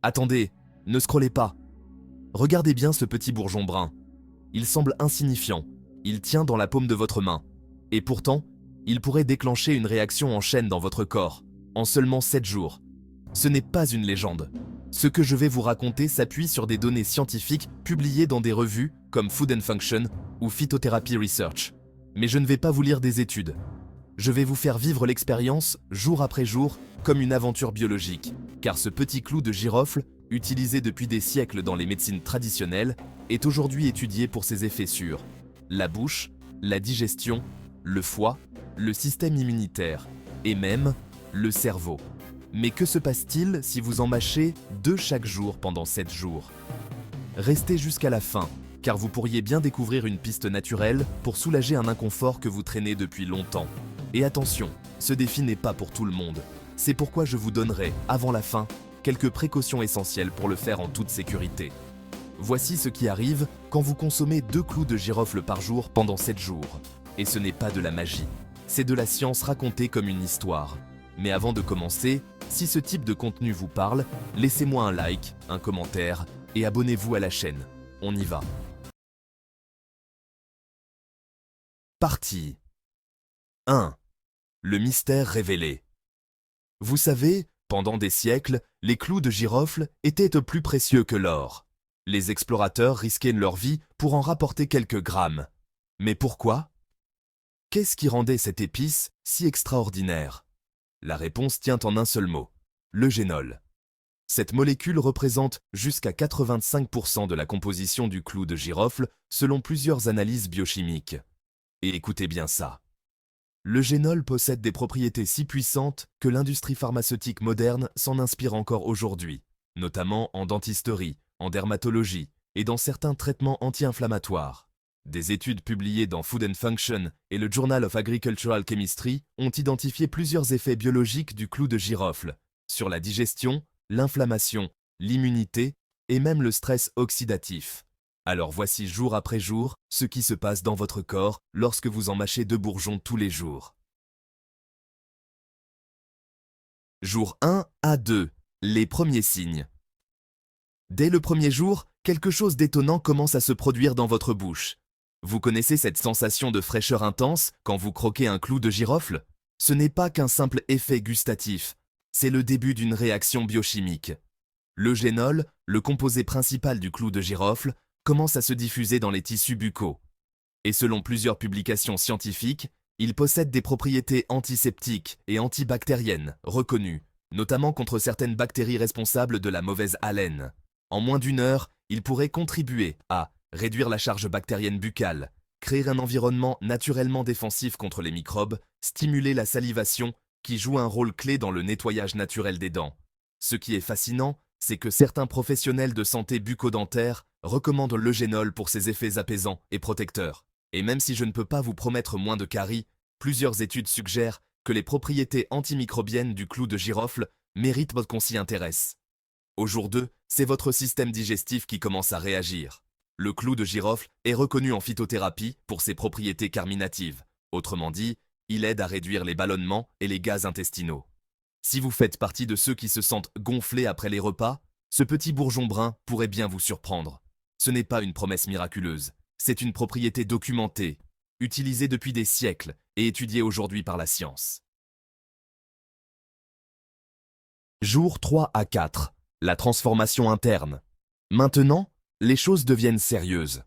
Attendez, ne scrollez pas. Regardez bien ce petit bourgeon brun. Il semble insignifiant, il tient dans la paume de votre main. Et pourtant, il pourrait déclencher une réaction en chaîne dans votre corps, en seulement 7 jours. Ce n'est pas une légende. Ce que je vais vous raconter s'appuie sur des données scientifiques publiées dans des revues comme Food and Function ou Phytotherapy Research. Mais je ne vais pas vous lire des études. Je vais vous faire vivre l'expérience, jour après jour, comme une aventure biologique, car ce petit clou de girofle, utilisé depuis des siècles dans les médecines traditionnelles, est aujourd'hui étudié pour ses effets sur la bouche, la digestion, le foie, le système immunitaire et même le cerveau. Mais que se passe-t-il si vous en mâchez 2 chaque jour pendant 7 jours? Restez jusqu'à la fin, car vous pourriez bien découvrir une piste naturelle pour soulager un inconfort que vous traînez depuis longtemps. Et attention, ce défi n'est pas pour tout le monde. C'est pourquoi je vous donnerai, avant la fin, quelques précautions essentielles pour le faire en toute sécurité. Voici ce qui arrive quand vous consommez 2 clous de girofle par jour pendant 7 jours. Et ce n'est pas de la magie, c'est de la science racontée comme une histoire. Mais avant de commencer, si ce type de contenu vous parle, laissez-moi un like, un commentaire et abonnez-vous à la chaîne. On y va. Partie 1. Le mystère révélé. Vous savez, pendant des siècles, les clous de girofle étaient plus précieux que l'or. Les explorateurs risquaient leur vie pour en rapporter quelques grammes. Mais pourquoi? Qu'est-ce qui rendait cette épice si extraordinaire? La réponse tient en un seul mot, l'eugénol. Cette molécule représente jusqu'à 85% de la composition du clou de girofle selon plusieurs analyses biochimiques. Et écoutez bien ça. L'eugénol possède des propriétés si puissantes que l'industrie pharmaceutique moderne s'en inspire encore aujourd'hui, notamment en dentisterie, en dermatologie et dans certains traitements anti-inflammatoires. Des études publiées dans Food and Function et le Journal of Agricultural Chemistry ont identifié plusieurs effets biologiques du clou de girofle sur la digestion, l'inflammation, l'immunité et même le stress oxydatif. Alors voici jour après jour ce qui se passe dans votre corps lorsque vous en mâchez 2 bourgeons tous les jours. Jour 1 à 2. Les premiers signes. Dès le premier jour, quelque chose d'étonnant commence à se produire dans votre bouche. Vous connaissez cette sensation de fraîcheur intense quand vous croquez un clou de girofle? Ce n'est pas qu'un simple effet gustatif, c'est le début d'une réaction biochimique. L'eugénol, le composé principal du clou de girofle, commence à se diffuser dans les tissus buccaux. Et selon plusieurs publications scientifiques, il possède des propriétés antiseptiques et antibactériennes reconnues, notamment contre certaines bactéries responsables de la mauvaise haleine. En moins d'1 heure, il pourrait contribuer à réduire la charge bactérienne buccale, créer un environnement naturellement défensif contre les microbes, stimuler la salivation qui joue un rôle clé dans le nettoyage naturel des dents. Ce qui est fascinant, c'est que certains professionnels de santé bucco-dentaire recommandent l'eugénol pour ses effets apaisants et protecteurs. Et même si je ne peux pas vous promettre moins de caries, plusieurs études suggèrent que les propriétés antimicrobiennes du clou de girofle méritent qu'on s'y intéresse. Au jour 2, c'est votre système digestif qui commence à réagir. Le clou de girofle est reconnu en phytothérapie pour ses propriétés carminatives. Autrement dit, il aide à réduire les ballonnements et les gaz intestinaux. Si vous faites partie de ceux qui se sentent gonflés après les repas, ce petit bourgeon brun pourrait bien vous surprendre. Ce n'est pas une promesse miraculeuse, c'est une propriété documentée, utilisée depuis des siècles et étudiée aujourd'hui par la science. Jour 3 à 4. La transformation interne. Maintenant, les choses deviennent sérieuses.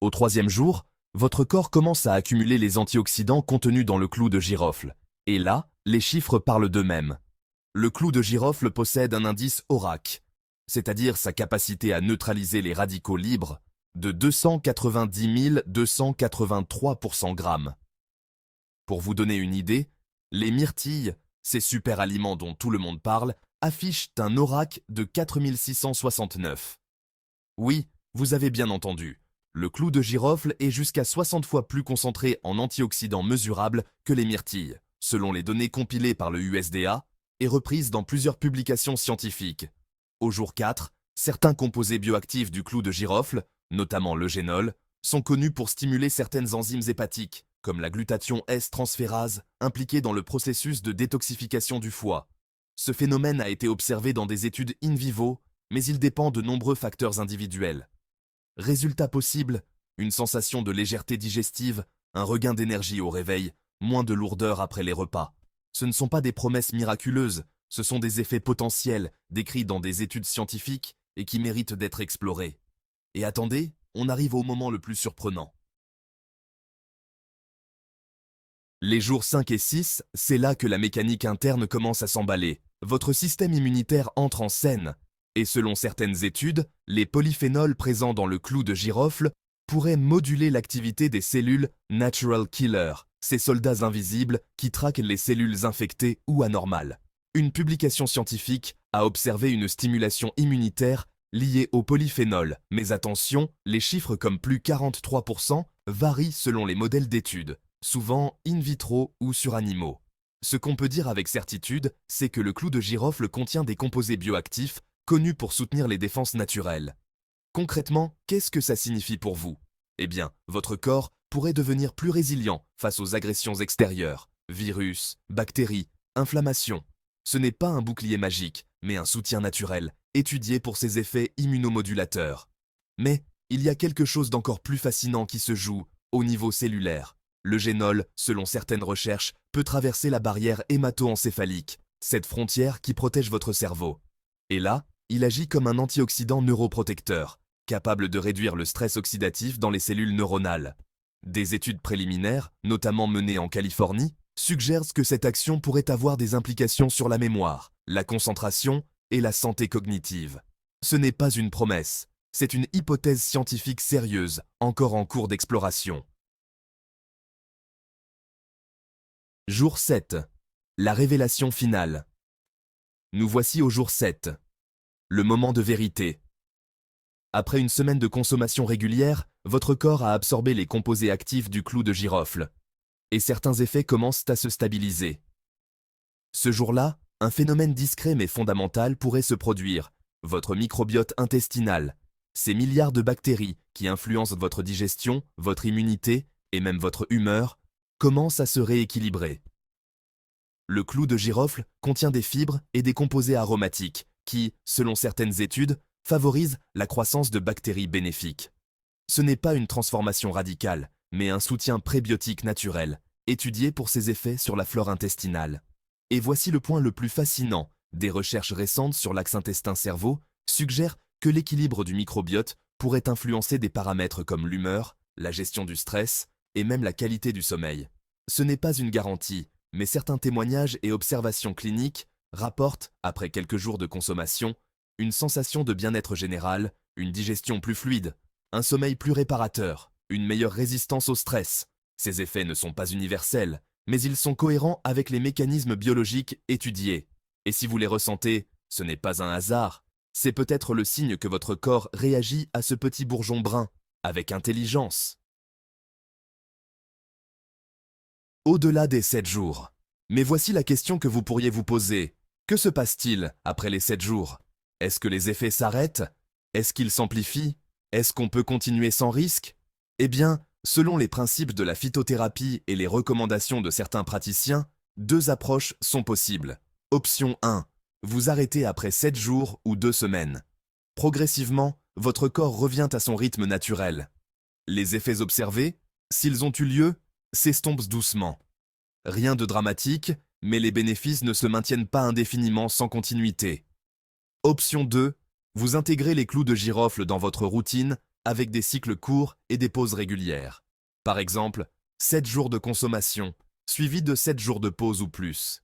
Au 3e jour, votre corps commence à accumuler les antioxydants contenus dans le clou de girofle. Et là, les chiffres parlent d'eux-mêmes. Le clou de girofle possède un indice ORAC, c'est-à-dire sa capacité à neutraliser les radicaux libres, de 290 283 pour 100 grammes. Pour vous donner une idée, les myrtilles, ces super aliments dont tout le monde parle, affichent un ORAC de 4669. Oui, vous avez bien entendu, le clou de girofle est jusqu'à 60 fois plus concentré en antioxydants mesurables que les myrtilles, selon les données compilées par le USDA et reprises dans plusieurs publications scientifiques. Au jour 4, certains composés bioactifs du clou de girofle, notamment l'eugénol, sont connus pour stimuler certaines enzymes hépatiques, comme la glutathion S-transférase, impliquée dans le processus de détoxification du foie. Ce phénomène a été observé dans des études in vivo mais il dépend de nombreux facteurs individuels. Résultats possibles, une sensation de légèreté digestive, un regain d'énergie au réveil, moins de lourdeur après les repas. Ce ne sont pas des promesses miraculeuses, ce sont des effets potentiels décrits dans des études scientifiques et qui méritent d'être explorés. Et attendez, on arrive au moment le plus surprenant. Les jours 5 et 6, c'est là que la mécanique interne commence à s'emballer. Votre système immunitaire entre en scène. Et selon certaines études, les polyphénols présents dans le clou de girofle pourraient moduler l'activité des cellules natural killer, ces soldats invisibles qui traquent les cellules infectées ou anormales. Une publication scientifique a observé une stimulation immunitaire liée au polyphénol, mais attention, les chiffres comme plus 43% varient selon les modèles d'études, souvent in vitro ou sur animaux. Ce qu'on peut dire avec certitude, c'est que le clou de girofle contient des composés bioactifs connus pour soutenir les défenses naturelles. Concrètement, qu'est-ce que ça signifie pour vous? Eh bien, votre corps pourrait devenir plus résilient face aux agressions extérieures, virus, bactéries, inflammations. Ce n'est pas un bouclier magique, mais un soutien naturel, étudié pour ses effets immunomodulateurs. Mais il y a quelque chose d'encore plus fascinant qui se joue au niveau cellulaire. Le génol, selon certaines recherches, peut traverser la barrière hémato-encéphalique, cette frontière qui protège votre cerveau. Et là, il agit comme un antioxydant neuroprotecteur, capable de réduire le stress oxydatif dans les cellules neuronales. Des études préliminaires, notamment menées en Californie, suggèrent que cette action pourrait avoir des implications sur la mémoire, la concentration et la santé cognitive. Ce n'est pas une promesse, c'est une hypothèse scientifique sérieuse, encore en cours d'exploration. Jour 7. La révélation finale. Nous voici au jour 7. Le moment de vérité. Après une semaine de consommation régulière, votre corps a absorbé les composés actifs du clou de girofle. Et certains effets commencent à se stabiliser. Ce jour-là, un phénomène discret mais fondamental pourrait se produire. Votre microbiote intestinal, ces milliards de bactéries qui influencent votre digestion, votre immunité et même votre humeur, commencent à se rééquilibrer. Le clou de girofle contient des fibres et des composés aromatiques qui, selon certaines études, favorisent la croissance de bactéries bénéfiques. Ce n'est pas une transformation radicale, mais un soutien prébiotique naturel, étudié pour ses effets sur la flore intestinale. Et voici le point le plus fascinant. Des recherches récentes sur l'axe intestin-cerveau suggèrent que l'équilibre du microbiote pourrait influencer des paramètres comme l'humeur, la gestion du stress et même la qualité du sommeil. Ce n'est pas une garantie, mais certains témoignages et observations cliniques rapportent, après quelques jours de consommation, une sensation de bien-être général, une digestion plus fluide, un sommeil plus réparateur, une meilleure résistance au stress. Ces effets ne sont pas universels, mais ils sont cohérents avec les mécanismes biologiques étudiés. Et si vous les ressentez, ce n'est pas un hasard, c'est peut-être le signe que votre corps réagit à ce petit bourgeon brun, avec intelligence. Au-delà des 7 jours. Mais voici la question que vous pourriez vous poser. Que se passe-t-il après les 7 jours? Est-ce que les effets s'arrêtent? Est-ce qu'ils s'amplifient? Est-ce qu'on peut continuer sans risque? Eh bien, selon les principes de la phytothérapie et les recommandations de certains praticiens, 2 approches sont possibles. Option 1. Vous arrêtez après 7 jours ou 2 semaines. Progressivement, votre corps revient à son rythme naturel. Les effets observés, s'ils ont eu lieu, s'estompent doucement. Rien de dramatique, mais les bénéfices ne se maintiennent pas indéfiniment sans continuité. Option 2. Vous intégrez les clous de girofle dans votre routine avec des cycles courts et des pauses régulières. Par exemple, 7 jours de consommation, suivis de 7 jours de pause ou plus.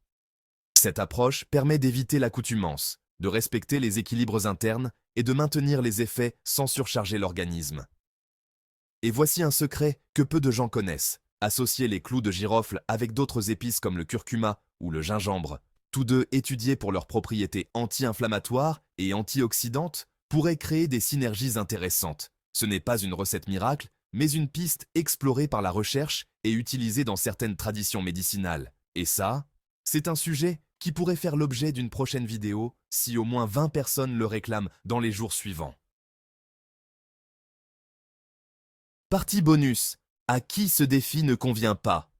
Cette approche permet d'éviter l'accoutumance, de respecter les équilibres internes et de maintenir les effets sans surcharger l'organisme. Et voici un secret que peu de gens connaissent. Associer les clous de girofle avec d'autres épices comme le curcuma ou le gingembre, tous deux étudiés pour leurs propriétés anti-inflammatoires et antioxydantes, pourraient créer des synergies intéressantes. Ce n'est pas une recette miracle, mais une piste explorée par la recherche et utilisée dans certaines traditions médicinales. Et ça, c'est un sujet qui pourrait faire l'objet d'une prochaine vidéo si au moins 20 personnes le réclament dans les jours suivants. Partie bonus. À qui ce défi ne convient pas?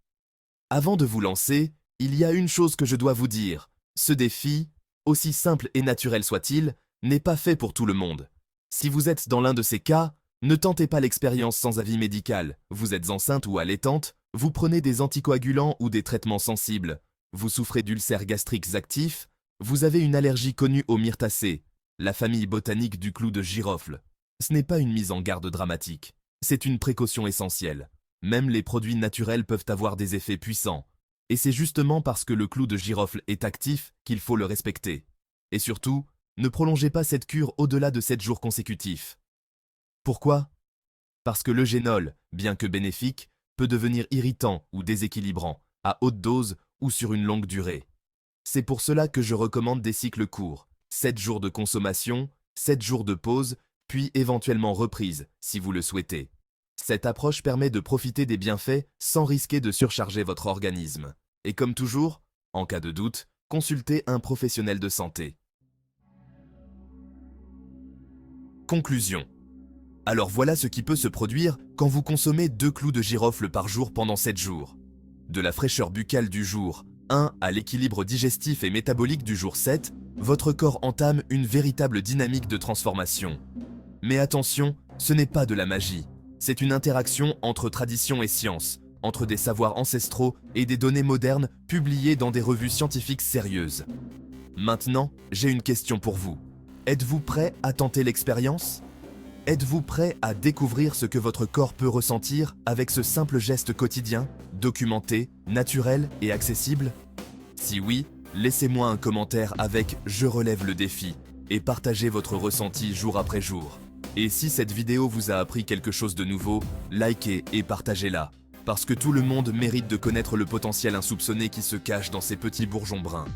Avant de vous lancer, il y a une chose que je dois vous dire. Ce défi, aussi simple et naturel soit-il, n'est pas fait pour tout le monde. Si vous êtes dans l'un de ces cas, ne tentez pas l'expérience sans avis médical. Vous êtes enceinte ou allaitante, vous prenez des anticoagulants ou des traitements sensibles, vous souffrez d'ulcères gastriques actifs, vous avez une allergie connue aux myrtacées, la famille botanique du clou de girofle. Ce n'est pas une mise en garde dramatique, c'est une précaution essentielle. Même les produits naturels peuvent avoir des effets puissants. Et c'est justement parce que le clou de girofle est actif qu'il faut le respecter. Et surtout, ne prolongez pas cette cure au-delà de 7 jours consécutifs. Pourquoi? Parce que l'eugénol, bien que bénéfique, peut devenir irritant ou déséquilibrant, à haute dose ou sur une longue durée. C'est pour cela que je recommande des cycles courts, 7 jours de consommation, 7 jours de pause, puis éventuellement reprise, si vous le souhaitez. Cette approche permet de profiter des bienfaits sans risquer de surcharger votre organisme. Et comme toujours, en cas de doute, consultez un professionnel de santé. Conclusion. Alors voilà ce qui peut se produire quand vous consommez 2 clous de girofle par jour pendant 7 jours. De la fraîcheur buccale du jour 1 à l'équilibre digestif et métabolique du jour 7, votre corps entame une véritable dynamique de transformation. Mais attention, ce n'est pas de la magie. C'est une interaction entre tradition et science, entre des savoirs ancestraux et des données modernes publiées dans des revues scientifiques sérieuses. Maintenant, j'ai une question pour vous. Êtes-vous prêt à tenter l'expérience? Êtes-vous prêt à découvrir ce que votre corps peut ressentir avec ce simple geste quotidien, documenté, naturel et accessible? Si oui, laissez-moi un commentaire avec « Je relève le défi » et partagez votre ressenti jour après jour. Et si cette vidéo vous a appris quelque chose de nouveau, likez et partagez-la. Parce que tout le monde mérite de connaître le potentiel insoupçonné qui se cache dans ces petits bourgeons bruns.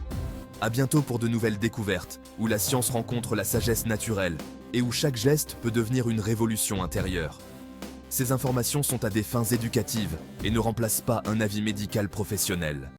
À bientôt pour de nouvelles découvertes, où la science rencontre la sagesse naturelle, et où chaque geste peut devenir une révolution intérieure. Ces informations sont à des fins éducatives et ne remplacent pas un avis médical professionnel.